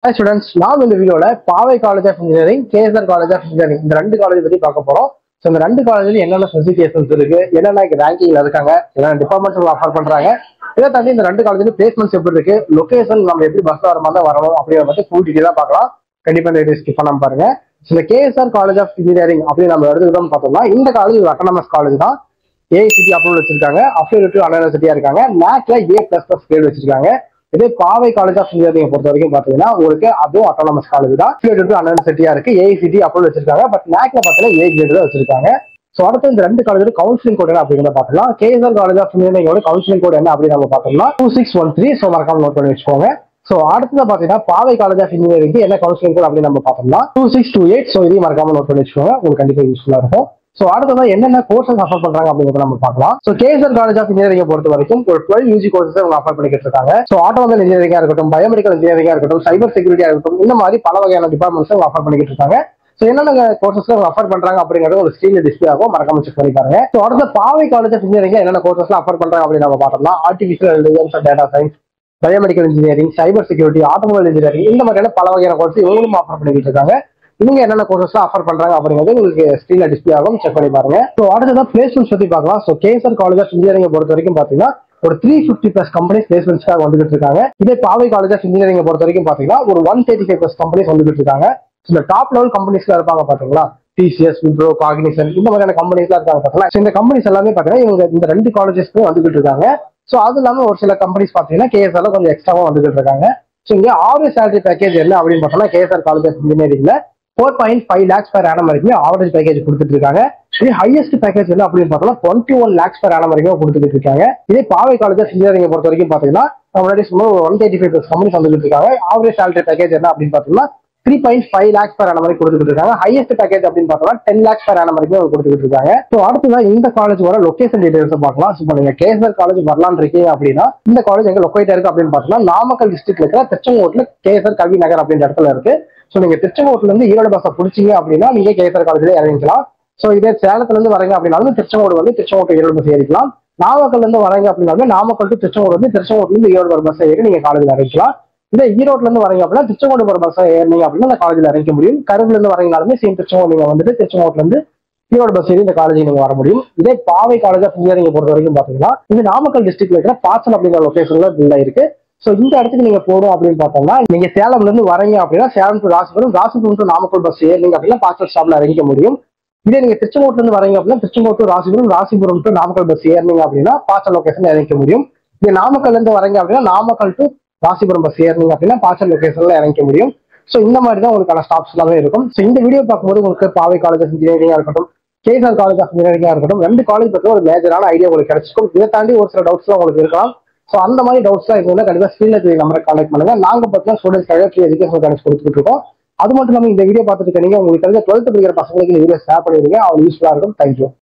Hi students, நாம் இந்த வீடியோல Paavai college of engineering, KSR college of engineering இந்த ரெண்டு காலேஜ் பத்தி பார்க்க போறோம். ஸோ இந்த ரெண்டு காலேஜ்ல என்னென்ன ஸ்பெசிஃபிகேஷன்ஸ் இருக்கு, என்னென்ன ரேங்கிங்ல இருக்காங்க, என்னென்ன டிபார்ட்மெண்ட்ஸ் ஆஃபர் பண்றாங்க, இதை தாண்டி இந்த ரெண்டு காலேஜ்ல பிளேஸ்மெண்ட்ஸ் எப்படி இருக்கு, லொகேஷன் நம்ம எப்படி பஸ்ல வர மாதிரி வரணும் அப்படிங்கிற பத்தி ஃபுல் டீட்டெயிலாக பார்க்கலாம். கண்டிப்பா இந்த வீடியோ ஸ்கிப் பண்ணாம பாருங்க. இந்த கேஎஸ்ஆர் காலேஜ் ஆஃப் இன்ஜினியரிங் அப்படின்னு நம்ம எடுத்துக்கிட்டோம்னு பார்த்தோம்னா இந்த காலேஜ் ஒரு அட்டானமஸ் காலேஜ் தான். ஏஐசிடி அப்ரூவல் வச்சிருக்காங்க, அஃபிலியேட்டிவ் யூனிவர்சிட்டியா இருக்காங்க, NACல A++ கிரேட் வச்சிருக்காங்க. இதே பாவை காலேஜ் ஆஃப் இன்ஜினியரிங் பொறுத்த வரைக்கும் பாத்தீங்கன்னா உங்களுக்கு அதுவும் அட்டானமஸ் காலேஜ் தான். அஃபிலியேட்டிவ் யூனிவர்சிட்டியா இருக்கு, ஏஐசிடி அப்ரூவல் வச்சிருக்காங்க. பட் NACல பாத்தீங்கன்னா A கிரேட் தான் வச்சிருக்காங்க. ஸோ அடுத்து இந்த ரெண்டு காலேஜோட கவுன்சிலிங் கோட் என்ன அப்படிங்கிறத பார்க்கலாம். கேஎஸ்ஆர் காலேஜ் ஆஃப் இன்ஜினியரிங்கோட கவுன்சிலிங் கோட் என்ன அப்படின்னு நம்ம பார்த்தோம்னா 2613. ஸோ மறக்காம நோட் பண்ணி வச்சுக்கோங்க. ஸோ அடுத்தது பாத்தீங்கன்னா பாவை காலேஜ் ஆஃப் இன்ஜினியரிங் என்ன கவுன்சிலிங் கோட் அப்படின்னு நம்ம பார்த்தோம்னா 2628. ஸோ இதையும் மறக்காம நோட் பண்ணி வச்சுக்கோங்க, உங்களுக்கு கண்டிப்பா யூஸ்ஃபுல்லா இருக்கும். ஸோ அடுத்ததான் என்னென்ன கோர்சஸ் ஆஃபர் பண்றாங்க அப்படிங்கிறத நம்ம பார்க்கலாம். So KSR college of engineering பொறுத்த வரைக்கும் ஒரு 12 UG கோர்சஸ் அவங்க ஆஃபர் பண்ணிக்கிட்டு இருக்காங்க. ஸோ ஆட்டோமொபைல் இன்ஜினியரிங்கா இருக்கட்டும், பயோமெடிக்கல் இன்ஜினியரிங்கா இருக்கட்டும், சைபர் செக்யூரிட்டியா இருக்கட்டும், இந்த மாதிரி பல வகையான டிபார்ட்மெண்ட்ஸ் அவங்க ஆஃபர் பண்ணிக்கிட்டு இருக்காங்க. ஸோ என்னென்ன கோர்சஸ் அவங்க ஆஃபர் பண்றாங்க அப்படிங்கிறது ஒரு ஸ்க்ரீன்ல டிஸ்பிளே ஆகும், மறக்காம செக் பண்ணி பாருங்க. ஸோ அடுத்த பாவை காலேஜ் ஆஃப் இன்ஜினியரிங்ல என்னென்ன கோர்சஸ் ஆஃபர் பண்றாங்க அப்படின்னு நம்ம பார்த்தோம்னா artificial intelligence and data science, biomedical engineering, cyber security, automobile engineering, இந்த மாதிரியான பல வகையான கோர்ஸ் இவங்களும் ஆஃபர் பண்ணிக்கிட்டு இருக்காங்க. நீங்க என்னென்ன கோர்சஸ் ஆஃபர் பண்றாங்க அப்படிங்கிறது உங்களுக்கு ஸ்க்ரீன்ல டிஸ்பிளே ஆகும், செக் பண்ணி பாருங்க. ஸோ அடுத்ததான் பிளேஸ்மெண்ட்ஸ் பத்தி பார்க்கலாம். So KSR college of engineering பொறுத்த வரைக்கும் பாத்தீங்கன்னா ஒரு 350+ கம்பெனிஸ் பிளேஸ்மெண்ட்ஸ்க்காக வந்துகிட்டு இருக்காங்க. இதே பாவை காலேஜ் ஆஃப் இன்ஜினியரிங் பொறுத்த வரைக்கும் பாத்தீங்கன்னா ஒரு 135+ கம்பெனிஸ் வந்துகிட்டு இருக்காங்க. இந்த டாப் லெவல் கம்பெனிஸ்ல இருப்பாங்க பாத்தீங்களா, டிசிஎஸ், விப்ரோ, காக்னிசன்ட், இந்த மாதிரியான கம்பெனிஸ்ல இருக்காங்க பாத்தீங்களா. இந்த கம்பெனிஸ் எல்லாமே பாத்தீங்கன்னா இவங்க இந்த ரெண்டு காலேஜஸ்க்கும் வந்துகிட்டு இருக்காங்க. ஸோ அது இல்லாம ஒரு சில கம்பெனிஸ் பாத்தீங்கன்னா கேஎஸ்ஆர்ல கொஞ்சம் எக்ஸ்ட்ராவா வந்துகிட்டு இருக்காங்க. ஸோ இங்க ஆவரேஜ் சேலரி பேக்கேஜ் என்ன அப்படின்னு பார்த்தோம்னா கேஎஸ்ஆர் காலேஜ் ஆஃப் இன்ஜினியரிங்ல 4.5 lakhs per annum வரைக்கும் ஆவரேஜ் பேக்கேஜ் கொடுத்துட்டு இருக்காங்க. இதே ஹையஸ்ட் பேக்கேஜ் என்ன அப்படின்னு பார்த்தோம்னா 21 lakhs per annum வரைக்கும் கொடுத்துட்டு இருக்காங்க. இதே பாவை காலேஜ் ஆஃப் இன்ஜினியரிங் பொறுத்த வரைக்கும் பாத்தீங்கன்னா முன்னாடி சுமார் 135+ கம்பெனிஸ் வந்துட்டு இருக்காங்க. ஆவரேஜ் சேலரி பேக்கேஜ் என்ன அப்படின்னு பார்த்தோம்னா 3.5 lakhs per annum வரைக்கும் கொடுத்துட்டு இருக்காங்க. ஹையஸ்ட் பேக்கேஜ் அப்படின்னு பார்த்தோம்னா 10 lakhs per annum வரைக்கும் கொடுத்துட்டு இருக்காங்க. ஸோ அடுத்ததான் இந்த காலேஜ் வர லொகேஷன் டீடைல்ஸ் பார்க்கலாம். ஸோ நீங்க கேஎஸ்ஆர் காலேஜ் வரலான்னு இருக்கீங்க அப்படின்னா இந்த காலேஜ் எங்க லொக்கேட் இருக்கு அப்படின்னு பார்த்தோம்னா நாமக்கல் டிஸ்ட்ரிக்ட்ல இருக்கிற திருச்செங்கோட்டுல கேஎஸ்ஆர் கல்வி நகர் அப்படின்ற இடத்துல இருக்கு. ஸோ நீங்க திருச்செங்கோட்டுல இருந்து ஈரோடு பஸ்ஸை பிடிச்சிங்க அப்படின்னா நீங்க கேஎஸ்ஆர் காலேஜ்ல இறங்கிக்கலாம். ஸோ இதே சேலத்துல இருந்து வரீங்க அப்படின்னாலும் திருச்செங்கோடு வந்து திருச்செங்கோட்டு ஈரோடு பஸ் ஏறிக்கலாம். நாமக்கல்ல இருந்து வரீங்க அப்படின்னாலும் நாமக்கல் டு திருச்செங்கோடு வந்து திருச்செங்கோட்டுல இருந்து ஈரோடு ஒரு பஸ் ஏறி நீங்க காலேஜ்ல இறங்கிக்கலாம். இதே ஈரோட்ல இருந்து வரீங்க அப்படின்னா திருச்செங்கோடு ஒரு பஸ் ஏறினீங்க அப்படின்னா அந்த காலேஜ்ல இறங்க முடியும். கரூர்ல இருந்து வரீங்கனாலுமே சேம் திருச்செங்கோடு நீங்க வந்துட்டு திருச்செங்கோட்டுல இருந்து ஈரோடு பஸ் ஏறி இந்த காலேஜ் நீங்க வர முடியும். இதே பாவை காலேஜ் ஆஃப் இன்ஜினியரிங் பொறுத்த வரைக்கும் பாத்தீங்கன்னா இது நாமக்கல் டிஸ்ட்ரிக்ட்ல இருக்கிற பாச்சல் அப்படிங்கிற லொகேஷன்ல பில்ட் இருக்கு. ஸோ இந்த இடத்துக்கு நீங்க போகணும் அப்படின்னு பார்த்தோம்னா நீங்க சேலம்ல இருந்து வரீங்க அப்படின்னா Salem to Rasipuram, Rasipuram to Namakkal bus ஏறிங்க அப்படின்னா பாச்சல் ஸ்டாப்ல இறங்க முடியும். இதே நீங்க திருச்செங்கோட்டுல இருந்து வரீங்க அப்படின்னா Tiruchengode to Rasipuram, Rasipuram to Namakkal bus ஏறினீங்க அப்படின்னா பாச்சல் லொகேஷன் இறங்க முடியும். இதே நாமக்கல்ல இருந்து வரீங்க அப்படின்னா நாமக்கல் டு ராசிபுரம் பஸ் ஏறினீங்க அப்படின்னா பாச்சல் லொகேஷன்ல இறங்க முடியும். ஸோ இந்த மாதிரி தான் உங்களுக்கான ஸ்டாப்ஸ் எல்லாமே இருக்கும். ஸோ இந்த வீடியோ பார்க்கும்போது உங்களுக்கு பாவை காலேஜ் ஆஃப் இன்ஜினியரிங்கா இருக்கட்டும், கேஎஸ்ஆர் காலேஜ் ஆஃப் இன்ஜினியரிங்கா இருக்கட்டும், ரெண்டு காலேஜ் பற்றி ஒரு மேஜரான ஐடியா உங்களுக்கு கிடைச்சிருக்கும். இதை தாண்டி ஒரு சில டவுட்ஸ்லாம் உங்களுக்கு இருக்கலாம். ஸோ அந்த மாதிரி டவுட்ஸ்லாம் இருந்தால் கண்டிப்பாக ஸ்க்ரீன்ல தெரிய நம்பரை கான்டாக்ட் பண்ணுங்க. நாங்கள் பார்த்தீங்கன்னா ஸ்டூடெண்ட்ஸ்க்காக ஃப்ரீ எஜுகேஷன் கனெக்ட் கொடுத்துட்டு இருக்கோம். அது மட்டும் இல்லாமல் இந்த வீடியோ பார்த்துட்டு நீங்க உங்களுக்கு தெரிஞ்ச 12th படிக்கிற பசங்களுக்கு இந்த வீடியோ ஷேர் பண்ணிடுங்க, அவங்க யூஸ்ஃபுல்லாக இருக்கும். தேங்க்யூ.